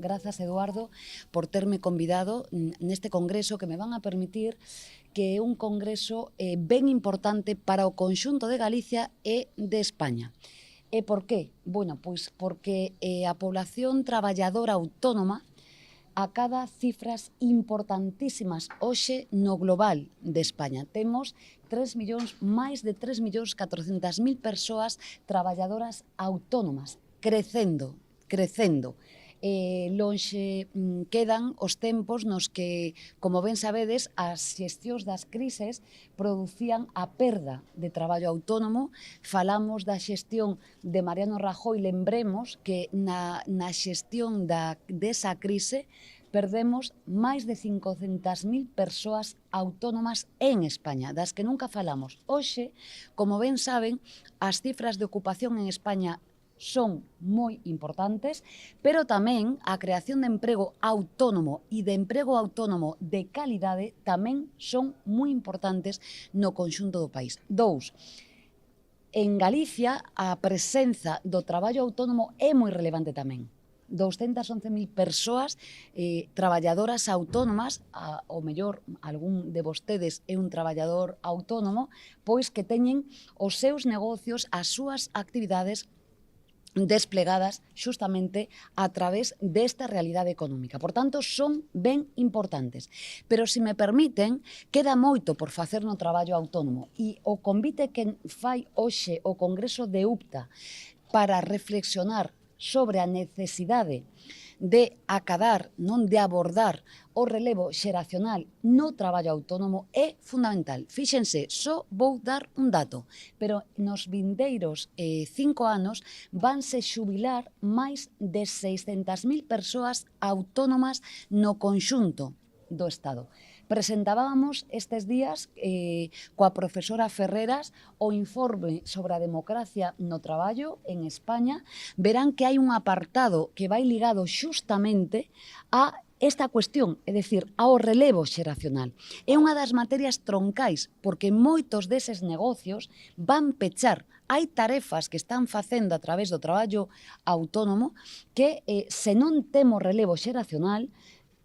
grazas, Eduardo, por terme convidado neste congreso que me van a permitir que é un congreso ben importante para o conxunto de Galicia e de España. E por qué? Bueno, pois porque a población traballadora autónoma acada cifras importantísimas hoxe no global de España. Temos máis de 3.400.000 persoas traballadoras autónomas, crecendo. Lonxe quedan os tempos nos que, como ben sabedes, as xestións das crises producían a perda de traballo autónomo. Falamos da xestión de Mariano Rajoy, lembremos que na xestión desa crise perdemos máis de 500.000 persoas autónomas en España, das que nunca falamos. Hoxe, como ben saben, as cifras de ocupación en España son moi importantes, pero tamén a creación de emprego autónomo e de emprego autónomo de calidade tamén son moi importantes no conxunto do país. 2. En Galicia, a presenza do traballo autónomo é moi relevante tamén. 211.000 persoas traballadoras autónomas, ao mellor algún de vostedes é un traballador autónomo, pois que teñen os seus negocios, as súas actividades desplegadas xustamente a través desta realidade económica. Por tanto, son ben importantes. Pero, se me permiten, queda moito por facer no traballo autónomo e o convite que fai hoxe o Congreso de UPTA para reflexionar sobre a necesidade de acadar, non de abordar o relevo xeracional no traballo autónomo é fundamental. Fíxense, só vou dar un dato, pero nos vindeiros 5 anos vanse xubilar máis de 600.000 persoas autónomas no conxunto do Estado. Presentábamos estes días coa profesora Ferreras o informe sobre a democracia no traballo en España. Verán que hai un apartado que vai ligado xustamente a esta cuestión, é dicir, ao relevo xeracional. É unha das materias troncais, porque moitos deses negocios van pechar. Hai tarefas que están facendo a través do traballo autónomo que, se non temos relevo xeracional,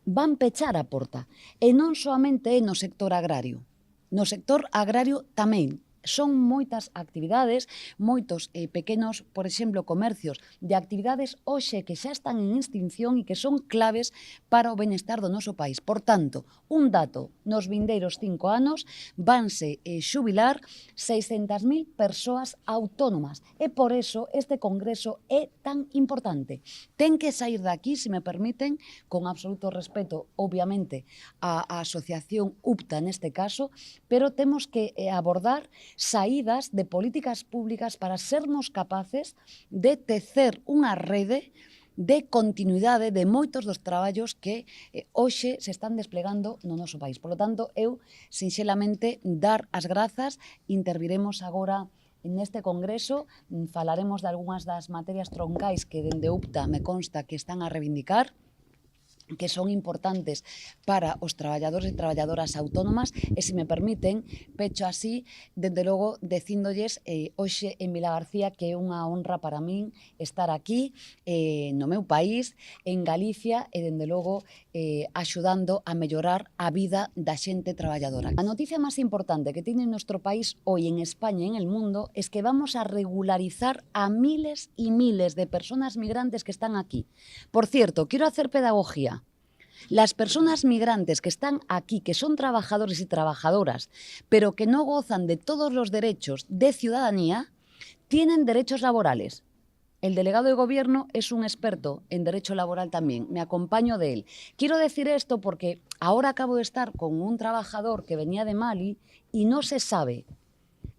van pechar a porta. E non soamente é no sector agrario. No sector agrario tamén. Son moitas actividades, moitos pequenos, por exemplo, comercios de actividades hoxe que xa están en extinción e que son claves para o benestar do noso país. Por tanto, un dato, nos vindeiros 5 anos vanse xubilar 600.000 persoas autónomas. E por eso este congreso é tan importante. Ten que sair daqui, se me permiten, con absoluto respeto, obviamente, a asociación UPTA neste caso, pero temos que abordar saídas de políticas públicas para sermos capaces de tecer unha rede de continuidade de moitos dos traballos que hoxe se están desplegando no noso país. Por lo tanto, eu, sinxelamente, dar as grazas. Interviremos agora neste congreso, falaremos de algunhas das materias troncais que dende UPTA me consta que están a reivindicar, que son importantes para os traballadores e traballadoras autónomas, e, se me permiten, pecho así, dende logo, dicíndolles hoxe en Vilagarcía que é unha honra para min estar aquí, no meu país, en Galicia, e, dende logo, axudando a mellorar a vida da xente traballadora. A noticia máis importante que tiene nuestro país hoy en España e en el mundo es que vamos a regularizar a miles y miles de personas migrantes que están aquí. Por cierto, quiero hacer pedagogía. Las personas migrantes que están aquí, que son trabajadores y trabajadoras, pero que no gozan de todos los derechos de ciudadanía, tienen derechos laborales. El delegado de gobierno es un experto en derecho laboral también, me acompaño de él. Quiero decir esto porque ahora acabo de estar con un trabajador que venía de Mali y no se sabe.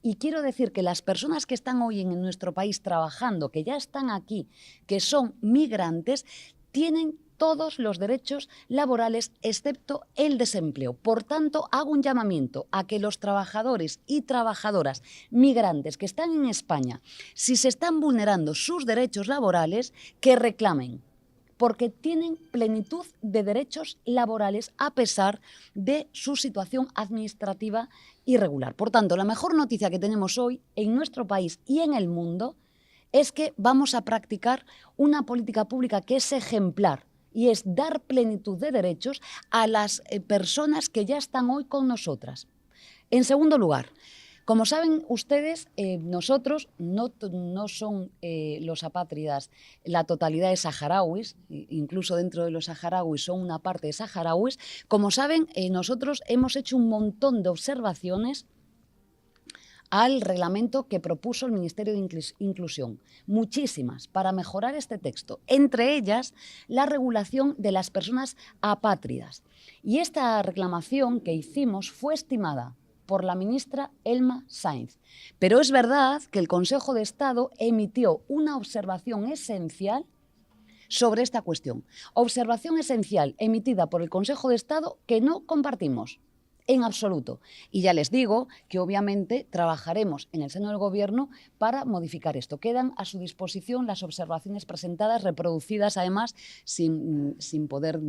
Y quiero decir que las personas que están hoy en nuestro país trabajando, que ya están aquí, que son migrantes, tienen todos los derechos laborales excepto el desempleo. Por tanto, hago un llamamiento a que los trabajadores y trabajadoras migrantes que están en España, si se están vulnerando sus derechos laborales, que reclamen, porque tienen plenitud de derechos laborales a pesar de su situación administrativa irregular. Por tanto, la mejor noticia que tenemos hoy en nuestro país y en el mundo es que vamos a practicar una política pública que es ejemplar y es dar plenitud de derechos a las personas que ya están hoy con nosotras. En segundo lugar, como saben ustedes, nosotros no son los apátridas la totalidad de saharauis, incluso dentro de los saharauis son una parte de saharauis. Como saben, nosotros hemos hecho un montón de observaciones al reglamento que propuso el Ministerio de Inclusión, muchísimas, para mejorar este texto, entre ellas la regulación de las personas apátridas. Y esta reclamación que hicimos fue estimada por la ministra Elma Sainz. Pero es verdad que el Consejo de Estado emitió una observación esencial sobre esta cuestión. Observación esencial emitida por el Consejo de Estado que no compartimos en absoluto. Y ya les digo que obviamente trabajaremos en el seno del Gobierno para modificar esto. Quedan a su disposición las observaciones presentadas, reproducidas además, sin poder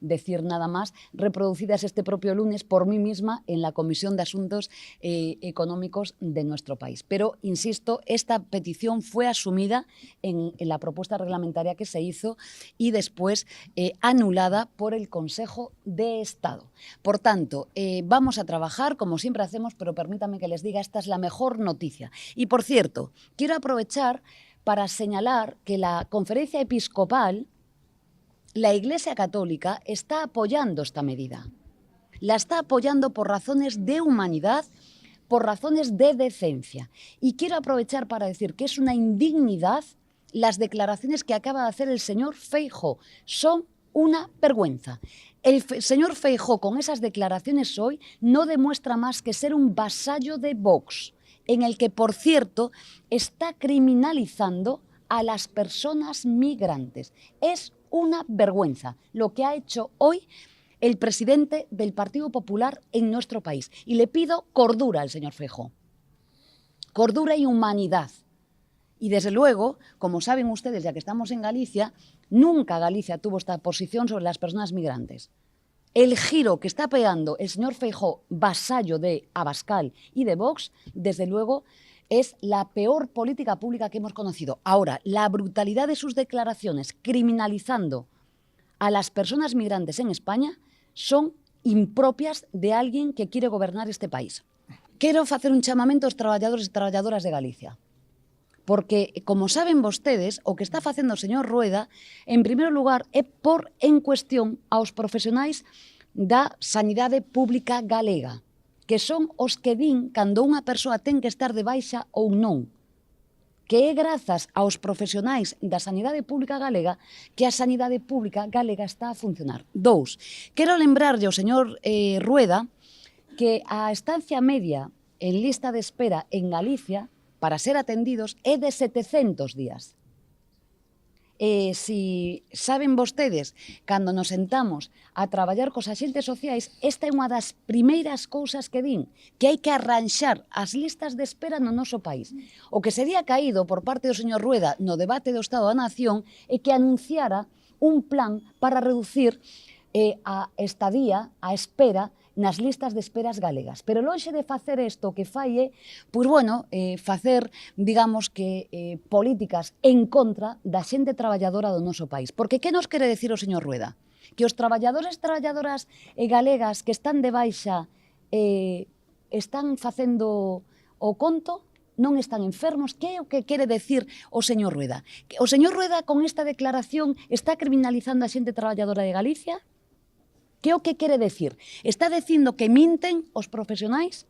decir nada más, reproducidas este propio lunes por mí misma en la Comisión de Asuntos Económicos de nuestro país. Pero, insisto, esta petición fue asumida en la propuesta reglamentaria que se hizo y después anulada por el Consejo de Estado. Por tanto, vamos a trabajar, como siempre hacemos, pero permítanme que les diga, esta es la mejor noticia. Y, por cierto, quiero aprovechar para señalar que la Conferencia Episcopal, la Iglesia Católica, está apoyando esta medida. La está apoyando por razones de humanidad, por razones de decencia. Y quiero aprovechar para decir que es una indignidad las declaraciones que acaba de hacer el señor Feijóo. Son una vergüenza. El señor Feijóo, con esas declaraciones hoy, no demuestra más que ser un vasallo de Vox, en el que, por cierto, está criminalizando a las personas migrantes. Es una vergüenza lo que ha hecho hoy el presidente del Partido Popular en nuestro país. Y le pido cordura al señor Feijóo. Cordura y humanidad. Y desde luego, como saben ustedes, ya que estamos en Galicia, nunca Galicia tuvo esta posición sobre las personas migrantes. El giro que está pegando el señor Feijóo, vasallo de Abascal y de Vox, desde luego, es la peor política pública que hemos conocido. Ahora, la brutalidad de sus declaraciones criminalizando a las personas migrantes en España son impropias de alguien que quiere gobernar este país. Quero facer un chamamento aos traballadores e traballadoras de Galicia. Porque, como saben vostedes, o que está facendo o señor Rueda, en primeiro lugar, é por en cuestión aos profesionais da sanidade pública galega, que son os que din cando unha persoa ten que estar de baixa ou non, que é grazas aos profesionais da sanidade pública galega que a sanidade pública galega está a funcionar. 2. Quero lembrarlle ao señor Rueda que a estancia media en lista de espera en Galicia para ser atendidos é de 700 días. Si saben vostedes, cando nos sentamos a traballar cos axentes sociais, esta é unha das primeiras cousas que din, que hai que arranxar as listas de espera no noso país. O que sería caído por parte do señor Rueda no debate do Estado da Nación é que anunciara un plan para reducir a estadía, a espera, nas listas de esperas galegas. Pero lonxe de facer isto que fai é, pois bueno, facer, digamos que, políticas en contra da xente traballadora do noso país. Porque que nos quere decir o señor Rueda? Que os traballadores e traballadoras galegas que están de baixa están facendo o conto, non están enfermos. Que é o que quere decir o señor Rueda? O señor Rueda con esta declaración está criminalizando a xente traballadora de Galicia? Que é o que quere decir? Está dicindo que minten os profesionais?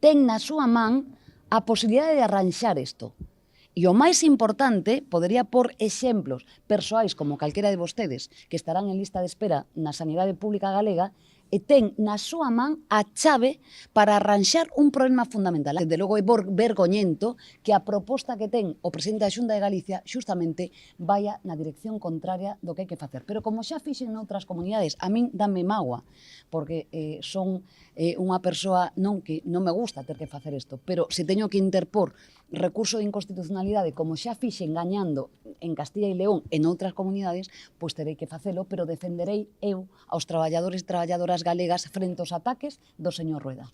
Ten na súa man a posibilidade de arranxar isto. E o máis importante, podería por exemplos persoais como calquera de vostedes que estarán en lista de espera na sanidade pública galega, e ten na súa man a chave para arranxar un problema fundamental. Desde logo é vergoñento que a proposta que ten o presidente da Xunta de Galicia xustamente vaya na dirección contraria do que hai que facer. Pero como xa fixen noutras comunidades, a min danme mágoa, porque son unha persoa que non me gusta ter que facer isto, pero se teño que interpor recurso de inconstitucionalidade, como xa fixen gañando en Castilla e León e noutras comunidades, pois terei que facelo, pero defenderei eu aos traballadores e traballadoras galegas frente aos ataques do señor Rueda.